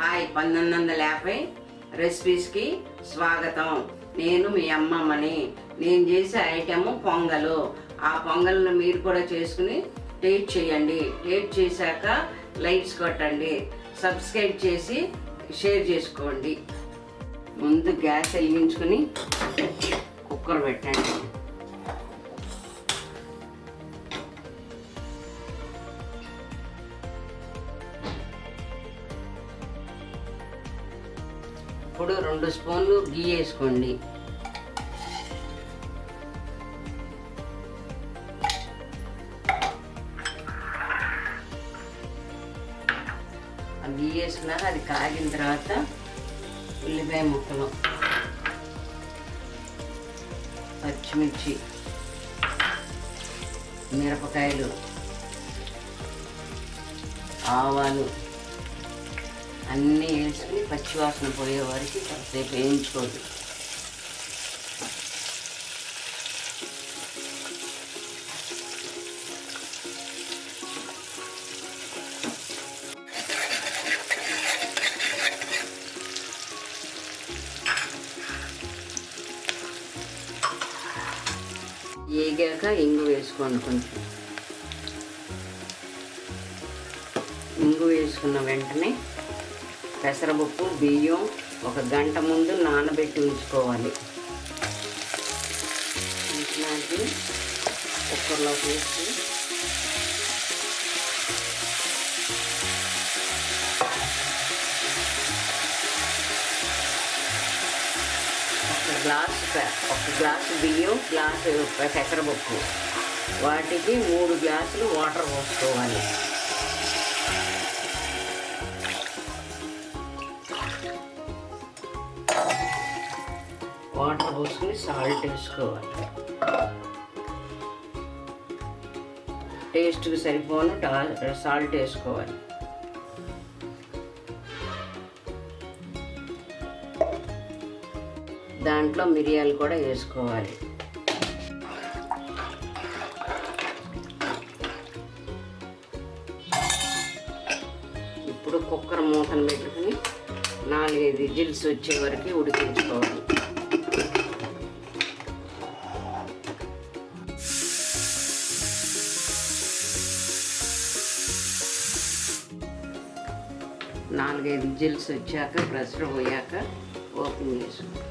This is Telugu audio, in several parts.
హాయ్ 1950 రెసిపీస్కి స్వాగతం. నేను మీ అమ్మమ్మని. నేను చేసే ఐటెము పొంగలు. ఆ పొంగల్ని మీరు కూడా చేసుకుని టేస్ట్ చేయండి. టేస్ట్ చేశాక లైక్స్ కొట్టండి, సబ్స్క్రైబ్ చేసి షేర్ చేసుకోండి. ముందు గ్యాస్ వెలిగించుకుని కుక్కర్ పెట్టండి. ఇప్పుడు 2 స్పూన్లు గీ వేసుకోండి. గీ వేసుకున్నాక అది కాగిన తర్వాత ఉల్లిపాయ ముక్కలు, పచ్చిమిర్చి, మిరపకాయలు, ఆవాలు అన్నీ వేసుకుని పచ్చివాసన పోయే వరకు కాసేపు వేయించుకోండి. వేగాక ఇంగు వేసుకోండి. కొంచెం ఇంగు వేసుకున్న వెంటనే పెసరపప్పు, బియ్యం 1 గంట ముందు నానబెట్టి ఉంచుకోవాలి. ఉంచినాక కుక్కర్లో వేసి ఒక గ్లాసు బియ్యం, గ్లాసు పెసరపప్పు, వాటికి 3 గ్లాసులు వాటర్ పోసుకోవాలి. వాటర్ పోసుకుని సాల్ట్ వేసుకోవాలి. టేస్ట్కి సరిపోను సాల్ట్ వేసుకోవాలి. దాంట్లో మిరియాలు కూడా వేసుకోవాలి. ఇప్పుడు కుక్కర్ మూతను పెట్టుకుని 4-5 విజిల్స్ వచ్చే వరకు ఉడికించుకోవాలి. నాలుగైదు విజిల్స్ వచ్చాక ప్రెషర్ పోయాక ఓపెన్ చేసుకోండి.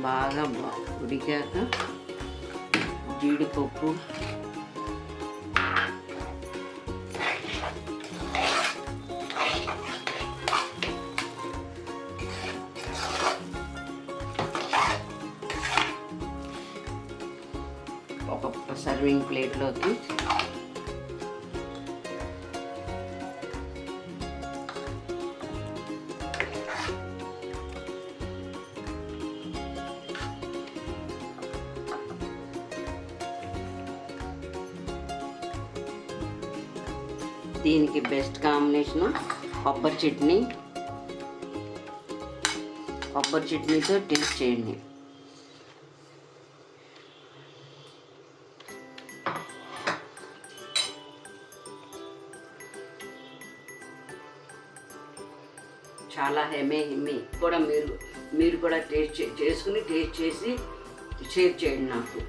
బాగా ఉడికాక జీడిపప్పు, ఒక సర్వింగ్ ప్లేట్లోకి దీనికి బెస్ట్ కాంబినేషన్ కొబ్బరి చట్నీతో టేస్ట్ చేయండి. చాలా హెమ్మీ కూడా మీరు కూడా టేస్ట్ చేసుకుని టేస్ట్ చేసి షేర్ చేయండి నాకు.